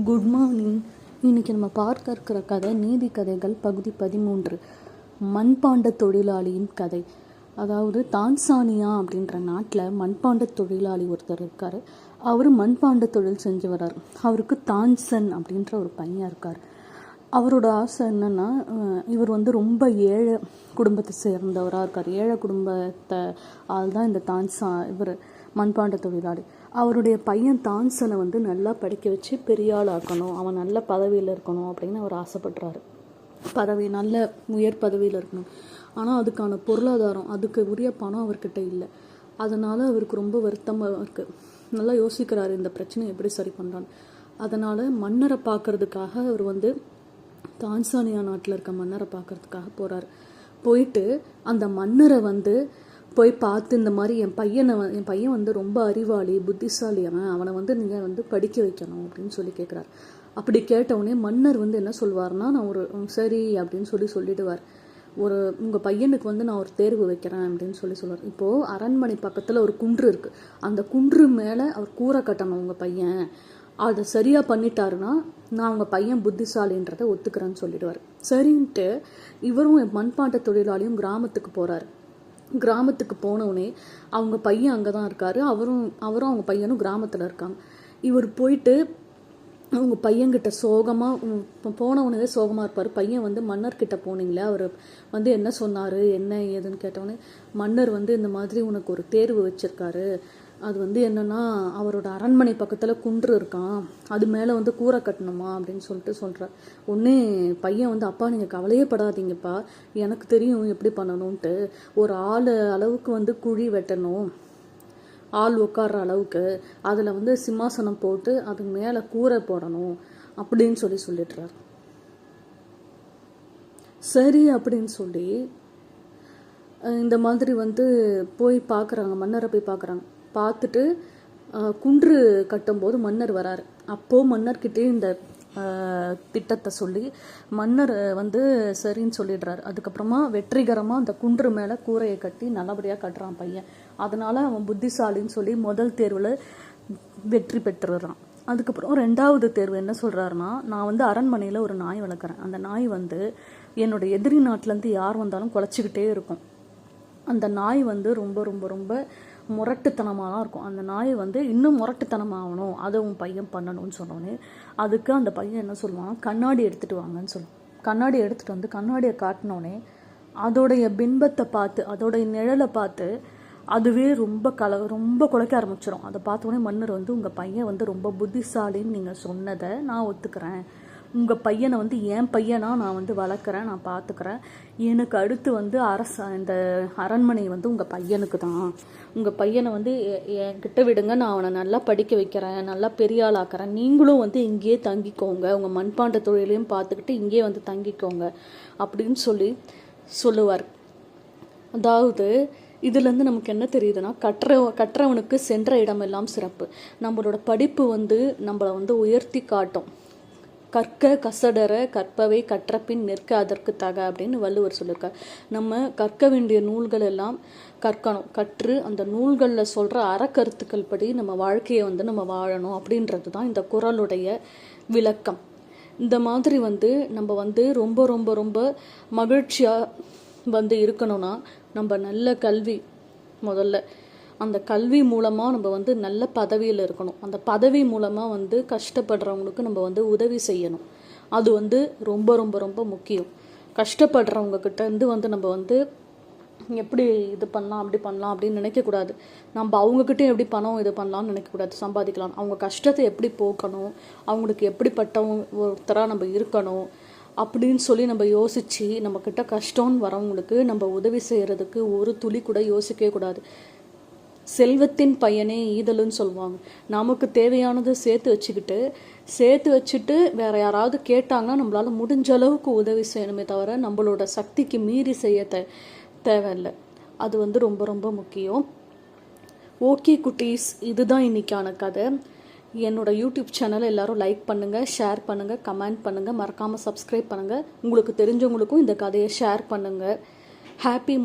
Good morning. இன்றைக்கி நம்ம பார்க்க இருக்கிற கதை நீதி கதைகள் பகுதி 13. மண்பாண்ட தொழிலாளியின் கதை. அதாவது தான்சானியா அப்படின்ற நாட்டில் மண்பாண்ட தொழிலாளி ஒருத்தர் இருக்கார். அவர் மண்பாண்ட தொழில் செஞ்சு வர்றார். அவருக்கு தான்சன் அப்படின்ற ஒரு பையன் இருக்கார். அவரோட ஆசை என்னென்னா, இவர் ரொம்ப ஏழை குடும்பத்தை சேர்ந்தவராக இருக்கார். ஏழை குடும்பத்தை ஆள் தான் இந்த இவர் மண்பாண்ட தொழிலாளி. அவருடைய பையன் தான்சனை நல்லா படிக்க வச்சு பெரிய ஆள் ஆக்கணும், அவன் நல்ல பதவியில் இருக்கணும் அப்படின்னு அவர் ஆசைப்படுறாரு. நல்ல உயர் பதவியில் இருக்கணும். ஆனால் அதுக்கான பொருளாதாரம், அதுக்கு உரிய பணம் அவர்கிட்ட இல்லை. அதனால் அவருக்கு ரொம்ப வருத்தமாக இருக்குது. நல்லா யோசிக்கிறாரு, இந்த பிரச்சனை எப்படி சரி பண்ணுறான்னு. அதனால் மன்னரை பார்க்கறதுக்காக அவர் தான்சானியா நாட்டில் இருக்க மன்னரை பார்க்கறதுக்காக போகிறார். போயிட்டு அந்த மன்னரை போய் பார்த்து, இந்த மாதிரி என் பையன் ரொம்ப அறிவாளி, புத்திசாலி, அவனை நீங்கள் படிக்க வைக்கணும் அப்படின்னு சொல்லி கேட்குறாரு. அப்படி கேட்டவுடனே மன்னர் என்ன சொல்வார்னா, நான் ஒரு சரி அப்படின்னு சொல்லிடுவார். உங்கள் பையனுக்கு நான் ஒரு தேர்வு வைக்கிறேன் அப்படின்னு சொல்லுவார். இப்போது அரண்மனை பக்கத்தில் ஒரு குன்று இருக்குது. அந்த குன்று மேலே அவர் கூரை கட்டணும். உங்கள் பையன் அதை சரியாக பண்ணிட்டாருன்னா நான் உங்கள் பையன் புத்திசாலின்றதை ஒத்துக்கிறேன்னு சொல்லிடுவார். சரின்ட்டு இவரும் மண்பாண்ட தொழிலாளியும் கிராமத்துக்கு போகிறாரு. கிராமத்துக்கு போனவுடனே அவங்க பையன் அங்கே தான் இருக்காரு. அவரும் அவங்க பையனும் கிராமத்தில் இருக்காங்க. இவர் போயிட்டு அவங்க பையன்கிட்ட சோகமாக போனவுடனே சோகமாக இருப்பார். பையன் மன்னர்கிட்ட போனீங்களே, அவர் என்ன சொன்னார், என்ன ஏதுன்னு கேட்டவுடனே மன்னர் இந்த மாதிரி உனக்கு ஒரு தேர்வு வச்சுருக்காரு. அது என்னென்னா, அவரோட அரண்மனை பக்கத்தில் குன்று இருக்கான், அது மேலே கூரை கட்டணுமா அப்படின்னு சொல்கிறார். ஒன்றே பையன் அப்பா நீங்கள் கவலையே படாதீங்கப்பா, எனக்கு தெரியும் எப்படி பண்ணணும்ன்ட்டு. ஒரு ஆள் அளவுக்கு குழி வெட்டணும், ஆள் உட்கார்ற அளவுக்கு. அதில் சிம்மாசனம் போட்டு அது மேலே கூரை போடணும் அப்படின்னு சொல்லிடுறார். சரி அப்படின்னு சொல்லி இந்த மாதிரி போய் பார்க்குறாங்க, மன்னரை போய் பார்க்குறாங்க. பார்த்துட்டு குன்று கட்டும்போது மன்னர் வராரு. அப்போது மன்னர்கிட்டே இந்த திட்டத்தை சொல்லி மன்னர் சரின்னு சொல்லிடுறாரு. அதுக்கப்புறமா வெற்றிகரமாக அந்த குன்று மேலே கூரையை கட்டி நல்லபடியாக கட்டுறான் பையன். அதனால் அவன் புத்திசாலின்னு சொல்லி முதல் தேர்வில் வெற்றி பெற்றுறான். அதுக்கப்புறம் ரெண்டாவது தேர்வு என்ன சொல்கிறாருன்னா, நான் அரண்மனையில் ஒரு நாய் வளர்க்குறேன். அந்த நாய் என்னோட எதிரி நாட்டிலேருந்து யார் வந்தாலும் குலைச்சிக்கிட்டே இருக்கும். அந்த நாய் ரொம்ப ரொம்ப ரொம்ப முரட்டுத்தனமாக தான் இருக்கும். அந்த நாய் இன்னும் முரட்டுத்தனமாகணும், அதை உன் பையன் பண்ணணும்னு சொன்னோன்னே அதுக்கு அந்த பையன் என்ன சொல்லுவான், கண்ணாடி எடுத்துகிட்டு வாங்கன்னு சொல்லுவான். கண்ணாடி எடுத்துகிட்டு கண்ணாடியை காட்டினோடனே அதோடைய பின்பத்தை பார்த்து, அதோடைய நிழலை பார்த்து அதுவே ரொம்ப குலைக்க ஆரம்பிச்சிடும். அதை பார்த்தோன்னே மன்னர் உங்கள் பையன் ரொம்ப புத்திசாலின்னு நீங்கள் சொன்னதை நான் ஒத்துக்கிறேன். உங்கள் பையனை என் பையனா நான் வளர்க்குறேன், நான் பார்த்துக்கிறேன். எனக்கு அடுத்து இந்த அரண்மனை உங்கள் பையனுக்கு தான். உங்கள் பையனை என்கிட்ட விடுங்க, நான் அவனை நல்லா படிக்க வைக்கிறேன், நல்லா பெரிய ஆளாக்குறேன். நீங்களும் இங்கேயே தங்கிக்கோங்க, உங்கள் மண்பாண்ட தொழிலையும் பார்த்துக்கிட்டு இங்கேயே தங்கிக்கோங்க அப்படின்னு சொல்லுவார். அதாவது இதுலேருந்து நமக்கு என்ன தெரியுதுன்னா, கற்றவனுக்கு சென்ற இடமெல்லாம் சிறப்பு. நம்மளோட படிப்பு நம்மளை உயர்த்தி காட்டும். கற்க கசடர கற்பவை கற்றபின் நிற்க அதற்கு தக அப்படின்னு வள்ளுவர் சொல்லியிருக்கார். நம்ம கற்க வேண்டிய நூல்கள் எல்லாம் கற்கணும். கற்று அந்த நூல்களில் சொல்கிற அறக்கருத்துக்கள் படி நம்ம வாழ்க்கையை நம்ம வாழணும் அப்படின்றது தான் இந்த குறளுடைய விளக்கம். இந்த மாதிரி நம்ம ரொம்ப ரொம்ப ரொம்ப மகிழ்ச்சியாக இருக்கணும்னா நம்ம நல்ல கல்வி, முதல்ல அந்த கல்வி மூலமாக நம்ம நல்ல பதவியில் இருக்கணும். அந்த பதவி மூலமாக கஷ்டப்படுறவங்களுக்கு நம்ம உதவி செய்யணும். அது ரொம்ப ரொம்ப ரொம்ப முக்கியம். கஷ்டப்படுறவங்க கிட்டேருந்து நம்ம எப்படி இது பண்ணலாம் அப்படி பண்ணலாம் அப்படின்னு நினைக்கக்கூடாது. நம்ம அவங்கக்கிட்டே எப்படி பணம் இது பண்ணலாம்னு நினைக்கக்கூடாது, சம்பாதிக்கலாம். அவங்க கஷ்டத்தை எப்படி போக்கணும், அவங்களுக்கு எப்படிப்பட்டவங்க ஒருத்தராக நம்ம இருக்கணும் அப்படின்னு நம்ம யோசித்து நம்மக்கிட்ட கஷ்டம்னு வரவங்களுக்கு நம்ம உதவி செய்கிறதுக்கு ஒரு துளி கூட யோசிக்கவே கூடாது. செல்வத்தின் பயனே ஈதல்னு சொல்லுவாங்க. நமக்கு தேவையானது சேர்த்து வச்சுட்டு வேற யாராவது கேட்டாங்கன்னா நம்மளால முடிஞ்ச அளவுக்கு உதவி செய்யணுமே தவிர நம்மளோட சக்திக்கு மீறி செய்ய தேவையில்லை. அது ரொம்ப ரொம்ப முக்கியம். ஓகே குட்டீஸ், இதுதான் இன்னைக்கான கதை. என்னோட யூடியூப் சேனலை எல்லாரும் லைக் பண்ணுங்கள், ஷேர் பண்ணுங்கள், கமெண்ட் பண்ணுங்கள், மறக்காமல் சப்ஸ்கிரைப் பண்ணுங்கள். உங்களுக்கு தெரிஞ்சவங்களுக்கும் இந்த கதையை ஷேர் பண்ணுங்கள். ஹாப்பி